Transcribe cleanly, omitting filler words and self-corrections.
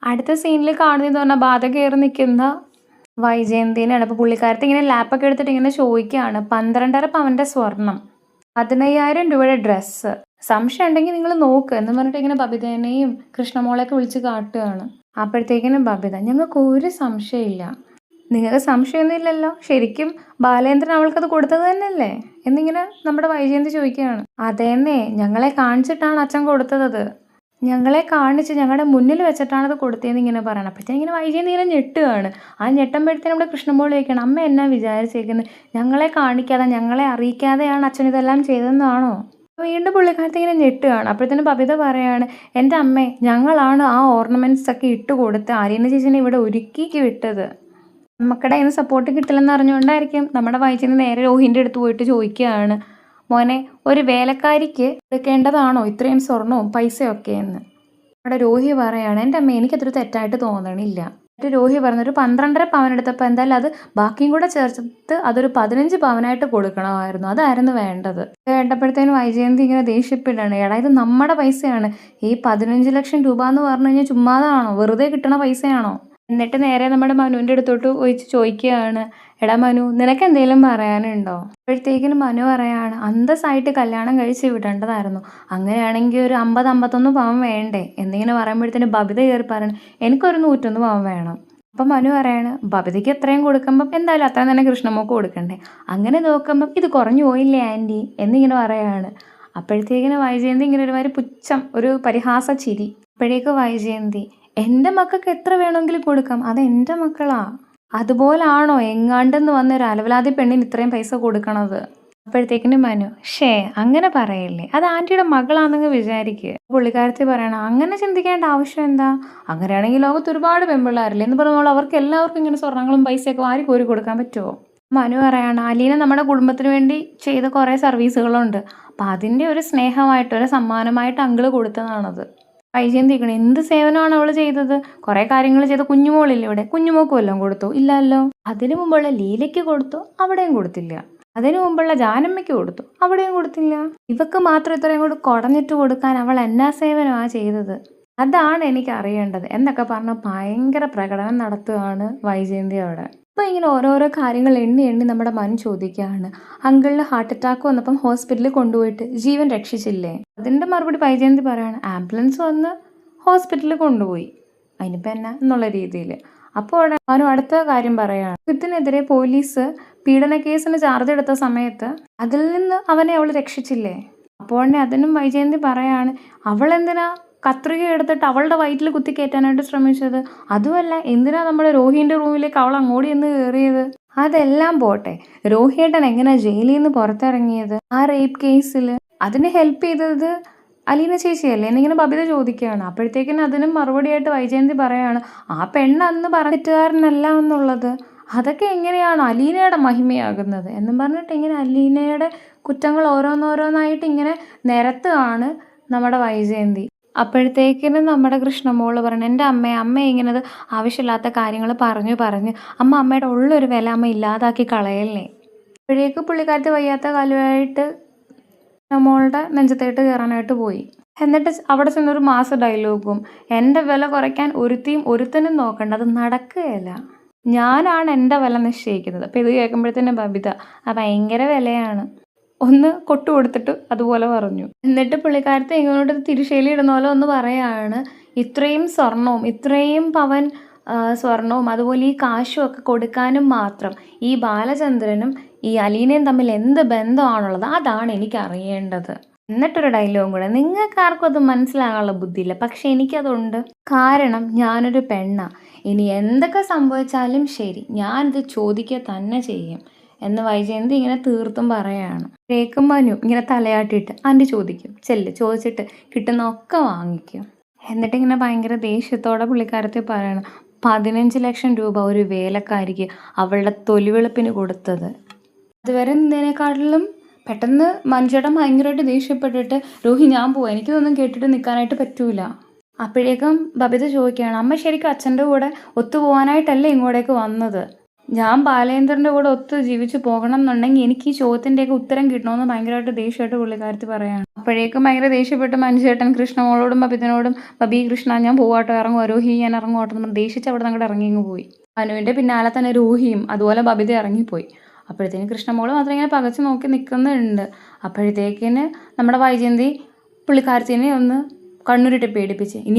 അടുത്ത സീനിൽ കാണുന്നതെന്ന് പറഞ്ഞാൽ ബാധ കയറി നിൽക്കുന്ന വൈജയന്തിനാണ്. അപ്പോൾ പുള്ളിക്കാരത്തി ഇങ്ങനെ ലാപ്പൊക്കെ എടുത്തിട്ട് ഇങ്ങനെ ചോദിക്കുകയാണ്, 12.5 പവൻ്റെ സ്വർണം, 15,000 രൂപയുടെ ഡ്രസ്സ്, സംശയം ഉണ്ടെങ്കിൽ നിങ്ങൾ നോക്ക് എന്ന് പറഞ്ഞിട്ട് ഇങ്ങനെ ബബിതേനെയും കൃഷ്ണമോളെയൊക്കെ വിളിച്ച് കാട്ടുകയാണ്. അപ്പോഴത്തേക്കിനും ബബിത, ഞങ്ങൾക്ക് ഒരു സംശയമില്ല. നിങ്ങൾക്ക് സംശയമൊന്നുമില്ലല്ലോ, ശരിക്കും ബാലേന്ദ്രൻ അവൾക്കത് കൊടുത്തത് തന്നെയല്ലേ എന്നിങ്ങനെ നമ്മുടെ വൈജയന്തി ചോദിക്കുകയാണ്. അതേന്നേ, ഞങ്ങളെ കാണിച്ചിട്ടാണ് അച്ഛൻ കൊടുത്തത്, ഞങ്ങളെ കാണിച്ച് ഞങ്ങളുടെ മുന്നിൽ വെച്ചിട്ടാണത് കൊടുത്തതെന്ന് ഇങ്ങനെ പറയണം. അപ്പോഴത്തേക്കും ഇങ്ങനെ വൈജയന്തി ഇങ്ങനെ ഞെട്ടുകയാണ്. ആ ഞെട്ടുമ്പോഴത്തേനും നമ്മുടെ കൃഷ്ണമോൾ ചോദിക്കണം, അമ്മ എന്നാ വിചാരിച്ചേക്കുന്നത്, ഞങ്ങളെ കാണിക്കാതെ ഞങ്ങളെ അറിയിക്കാതെയാണ് അച്ഛൻ ഇതെല്ലാം ചെയ്തതെന്നാണോ? വീണ്ടും പുള്ളിക്കാരത്തി ഇങ്ങനെ ഞെട്ടുകയാണ്. അപ്പോഴത്തേനും ബബിത പറയാണ്, എൻ്റെ അമ്മേ, ഞങ്ങളാണ് ആ ഓർണമെൻറ്റ്സ് ഒക്കെ ഇട്ട് കൊടുത്ത് അലീന ചേച്ചിനെ ഇവിടെ ഒരുക്കി വിട്ടത്. നമുക്കടെ അതിന് സപ്പോർട്ട് കിട്ടില്ലെന്ന് അറിഞ്ഞുകൊണ്ടായിരിക്കും നമ്മുടെ വൈജയന്തി നേരെ രോഹിൻ്റെ അടുത്ത് പോയിട്ട് ചോദിക്കുകയാണ്, മോനെ, ഒരു വേലക്കാരിക്ക് എടുക്കേണ്ടതാണോ ഇത്രയും സ്വർണവും പൈസയൊക്കെ എന്ന്. അവിടെ രോഹി പറയാണ്, എൻ്റെ അമ്മ, എനിക്കതൊരു തെറ്റായിട്ട് തോന്നണില്ല. എന്നിട്ട് രോഹി പറഞ്ഞു, ഒരു 12.5 പവൻ എടുത്തപ്പോൾ എന്തായാലും അത് ബാക്കിയും കൂടെ ചേർത്ത് അതൊരു 15 പവനായിട്ട് കൊടുക്കണമായിരുന്നു, അതായിരുന്നു വേണ്ടത്. വേണ്ടപ്പോഴത്തേനും വൈജയന്തി ഇങ്ങനെ ദേഷ്യപ്പെടാണ്, എടാ ഇത് നമ്മുടെ പൈസയാണ്, ഈ 15 ലക്ഷം രൂപ എന്ന് പറഞ്ഞു കഴിഞ്ഞാൽ ചുമ്മാതാണോ, വെറുതെ കിട്ടണ പൈസയാണോ? എന്നിട്ട് നേരെ നമ്മുടെ മനുവിൻ്റെ അടുത്തോട്ട് ചോദിക്കുകയാണ്, എടാ മനു, നിനക്ക് എന്തെങ്കിലും പറയാനുണ്ടോ? അപ്പോഴത്തേക്കിനും മനു പറയാണ്, അന്തസ്സായിട്ട് കല്യാണം കഴിച്ച് വിടേണ്ടതായിരുന്നു, അങ്ങനെയാണെങ്കിൽ ഒരു 50-51 പവൻ വേണ്ടേ എന്നിങ്ങനെ പറയുമ്പോഴത്തേന് ബബിത കയറി പറയണം, എനിക്കൊരു 101 പവൻ വേണം. അപ്പം മനു പറയാണ്, ബബിതയ്ക്ക് എത്രയും കൊടുക്കുമ്പം എന്തായാലും അത്രയും തന്നെ കൃഷ്ണമോക്ക് കൊടുക്കണ്ടേ, അങ്ങനെ നോക്കുമ്പം ഇത് കുറഞ്ഞു പോയില്ലേ ആൻറ്റി എന്നിങ്ങനെ പറയാണ്. അപ്പോഴത്തേക്കിന് വൈജയന്തി ഇങ്ങനെ ഒരുമാതിരി പുച്ഛം, ഒരു പരിഹാസ ചിരി. അപ്പോഴേക്ക് വൈജയന്തി, എൻ്റെ മക്കൾക്ക് എത്ര വേണമെങ്കിലും കൊടുക്കാം, അത് എൻ്റെ മക്കളാ, അതുപോലാണോ എങ്ങാണ്ടെന്ന് വന്ന ഒരു അലവലാതി പെണ്ണിന് ഇത്രയും പൈസ കൊടുക്കണത്? അപ്പോഴത്തേക്കിനും മനു, അങ്ങനെ പറയല്ലേ, അത് ആൻറ്റിയുടെ മകളാണെന്ന് വിചാരിക്കുക. പുള്ളിക്കാരത്തി പറയണം, അങ്ങനെ ചിന്തിക്കേണ്ട ആവശ്യം എന്താ, അങ്ങനെയാണെങ്കിൽ ലോകത്ത് ഒരുപാട് പെൺപിള്ളേരില്ലേ എന്ന് പറഞ്ഞോളൂ, അവർക്ക് എല്ലാവർക്കും ഇങ്ങനെ സ്വർണ്ണങ്ങളും പൈസയൊക്കെ വാരി കോരി കൊടുക്കാൻ പറ്റുമോ? മനു പറയാണ്, അലീന നമ്മുടെ കുടുംബത്തിന് വേണ്ടി ചെയ്ത കുറേ സർവീസുകളുണ്ട്, അപ്പം അതിൻ്റെ ഒരു സ്നേഹമായിട്ട്, ഒരു സമ്മാനമായിട്ട് അങ്കിള് കൊടുത്തതാണത്. വൈജയന്തി ചോദിക്കണം, എന്ത് സേവനമാണ് അവൾ ചെയ്തത്? കുറേ കാര്യങ്ങൾ ചെയ്ത കുഞ്ഞുമോളില്ലേ ഇവിടെ, കുഞ്ഞുമോക്ക് വല്ലതും കൊടുത്തോ? ഇല്ലല്ലോ. അതിനു മുമ്പുള്ള ലീലയ്ക്ക് കൊടുത്തോ? അവിടെയും കൊടുത്തില്ല. അതിനു മുമ്പുള്ള ജാനമ്മയ്ക്ക് കൊടുത്തു, അവിടെയും കൊടുത്തില്ല. ഇവക്ക് മാത്രം ഇത്രയും കൂടി കുടഞ്ഞിട്ട് കൊടുക്കാൻ അവൾ എന്നാ സേവനമാണ് ചെയ്തത്, അതാണ് എനിക്ക് അറിയേണ്ടത് എന്നൊക്കെ പറഞ്ഞ് ഭയങ്കര പ്രകടനം നടത്തുകയാണ് വൈജയന്തി അവിടെ. അപ്പോൾ ഇങ്ങനെ ഓരോരോ കാര്യങ്ങൾ എണ്ണി നമ്മുടെ മനു ചോദിക്കുകയാണ്, അങ്കിളിന് ഹാർട്ട് അറ്റാക്ക് വന്നപ്പം ഹോസ്പിറ്റലിൽ കൊണ്ടുപോയിട്ട് ജീവൻ രക്ഷിച്ചില്ലേ? അതിൻ്റെ മറുപടി വൈജയന്തി പറയാണ്, ആംബുലൻസ് വന്ന് ഹോസ്പിറ്റലിൽ കൊണ്ടുപോയി, അതിനിപ്പോൾ എന്നാ എന്നുള്ള രീതിയിൽ. അപ്പോൾ മനു അടുത്ത കാര്യം പറയുകയാണ്, ഇതിനെതിരെ പോലീസ് പീഡന കേസിന് ചാർജ് എടുത്ത സമയത്ത് അതിൽ നിന്ന് അവനെ അവൾ രക്ഷിച്ചില്ലേ? അപ്പോൾ അതിനും വൈജയന്തി പറയാണ്, അവൾ എന്തിനാ കത്രിക എടുത്തിട്ട് അവളുടെ വയറ്റിൽ കുത്തി കയറ്റാനായിട്ട് ശ്രമിച്ചത്? അതുമല്ല, എന്തിനാ നമ്മുടെ രോഹിൻ്റെ റൂമിലേക്ക് അവൾ അങ്ങോട്ട് എന്ന് കയറിയത്? അതെല്ലാം പോട്ടെ, രോഹിയേട്ടൻ എങ്ങനെ ജയിലിൽ നിന്ന് പുറത്തിറങ്ങിയത്? ആ റേപ്പ് കേസിൽ അതിന് ഹെൽപ്പ് ചെയ്തത് അലീന ചേച്ചിയല്ലേ എന്നിങ്ങനെ ബബിത ചോദിക്കുകയാണ്. അപ്പോഴത്തേക്കിനും അതിനും മറുപടിയായിട്ട് വൈജയന്തി പറയാണ്, ആ പെണ്ണ് അന്ന് തെറ്റുകാരനല്ല എന്നുള്ളത്, അതൊക്കെ എങ്ങനെയാണ് അലീനയുടെ മഹിമയാകുന്നത് എന്നും പറഞ്ഞിട്ട് ഇങ്ങനെ അലീനയുടെ കുറ്റങ്ങൾ ഓരോന്നോരോന്നായിട്ട് ഇങ്ങനെ നിരത്തുകയാണ് നമ്മുടെ വൈജയന്തി. അപ്പോഴത്തേക്കിനും നമ്മുടെ കൃഷ്ണമോള് പറഞ്ഞു, എൻ്റെ അമ്മ ഇങ്ങനത് ആവശ്യമില്ലാത്ത കാര്യങ്ങൾ പറഞ്ഞ് അമ്മയുടെ ഉള്ളൊരു വില അമ്മ ഇല്ലാതാക്കി കളയല്ലേ. അപ്പോഴേക്ക് പുള്ളിക്കാരത്ത് വയ്യാത്ത കാലുമായിട്ട് നമ്മളുടെ നെഞ്ചത്തേട്ട് കയറാനായിട്ട് പോയി. എന്നിട്ട് അവിടെ ചെന്നൊരു മാസ ഡയലോഗും, എൻ്റെ വില കുറയ്ക്കാൻ ഒരുത്തനും നോക്കണ്ട, അത് നടക്കുകയില്ല, ഞാനാണ് എൻ്റെ വില നിശ്ചയിക്കുന്നത്. അപ്പോൾ ഇത് കേൾക്കുമ്പോഴത്തേനും ബബിത, ഭയങ്കര വിലയാണ്, ഒന്ന് കൊട്ടു കൊടുത്തിട്ട് അതുപോലെ പറഞ്ഞു. എന്നിട്ട് പുള്ളിക്കാരത്തെ ഇങ്ങോട്ട് തിരിശേലി ഇടുന്ന പോലെ ഒന്ന് പറയാണ്, ഇത്രയും സ്വർണവും ഇത്രയും പവൻ സ്വർണവും അതുപോലെ ഈ കാശും ഒക്കെ കൊടുക്കാനും മാത്രം ഈ ബാലചന്ദ്രനും ഈ അലീനയും തമ്മിൽ എന്ത് ബന്ധമാണുള്ളത്, അതാണ് എനിക്ക് അറിയേണ്ടത്. എന്നിട്ടൊരു ഡയലോഗും കൂടെ, നിങ്ങൾക്കാർക്കും അത് മനസ്സിലാകാനുള്ള ബുദ്ധിയില്ല, പക്ഷെ എനിക്കതുണ്ട്, കാരണം ഞാനൊരു പെണ്ണാണ്, ഇനി എന്തൊക്കെ സംഭവിച്ചാലും ശരി ഞാനിത് ചോദിക്കുക തന്നെ ചെയ്യും എന്ന് വൈജയന്തി ഇങ്ങനെ തീർത്തും പറയാണ്. കേൾക്കും മനു ഇങ്ങനെ തലയാട്ടിയിട്ട് ആൻറ്റി ചോദിക്കും, ചോദിച്ചിട്ട് കിട്ടുന്ന ഒക്കെ വാങ്ങിക്കും. എന്നിട്ടിങ്ങനെ ഭയങ്കര ദേഷ്യത്തോടെ പുള്ളിക്കാരത്തെ പറയണം, 15 ലക്ഷം രൂപ ഒരു വേലക്കാരിക്ക് അവളുടെ തൊലിവെളുപ്പിന് കൊടുത്തത്. അതുവരെ നിന്നതിനേക്കാട്ടിലും പെട്ടെന്ന് മനുഷ്യടം ഭയങ്കരമായിട്ട് ദേഷ്യപ്പെട്ടിട്ട്, രോഹി ഞാൻ പോവാം, എനിക്കിതൊന്നും കേട്ടിട്ട് നിൽക്കാനായിട്ട് പറ്റൂല. അപ്പോഴേക്കും ബബിത ചോദിക്കുകയാണ്, അമ്മ ശരിക്കും അച്ഛൻ്റെ കൂടെ ഒത്തുപോകാനായിട്ടല്ലേ ഇങ്ങോട്ടേക്ക് വന്നത്? ഞാൻ ബാലേന്ദ്രൻ്റെ കൂടെ ഒത്ത് ജീവിച്ച് പോകണം എന്നുണ്ടെങ്കിൽ എനിക്ക് ഈ ചോദ്യത്തിൻ്റെയൊക്കെ ഉത്തരം കിട്ടണമെന്ന് ഭയങ്കരമായിട്ട് ദേഷ്യമായിട്ട് പുള്ളിക്കാരത്തി പറയാണ്. അപ്പോഴേക്കും ഭയങ്കര ദേഷ്യപ്പെട്ട് മനുചേട്ടൻ കൃഷ്ണമോളോടും ബബിതനോടും ബബി കൃഷ്ണ ഞാൻ പോവാട്ടോ ഇറങ്ങും രോഹി ഞാൻ ഇറങ്ങുവാട്ടോ എന്ന് ദേഷിച്ച് അവിടെ അങ്ങോട്ട് ഇറങ്ങിങ്ങ് പോയി. അനുവിൻ്റെ പിന്നാലെ തന്നെ രോഹിയും അതുപോലെ ബബിത ഇറങ്ങിപ്പോയി. അപ്പോഴത്തേന് കൃഷ്ണമോള് മാത്രം ഇങ്ങനെ പകച്ച് നോക്കി നിൽക്കുന്നുണ്ട്. അപ്പോഴത്തേക്കിന് നമ്മുടെ വൈജയന്തി പുള്ളിക്കാരത്തിനെ ഒന്ന് കണ്ണുരുട്ടി പേടിപ്പിച്ച് ഇനി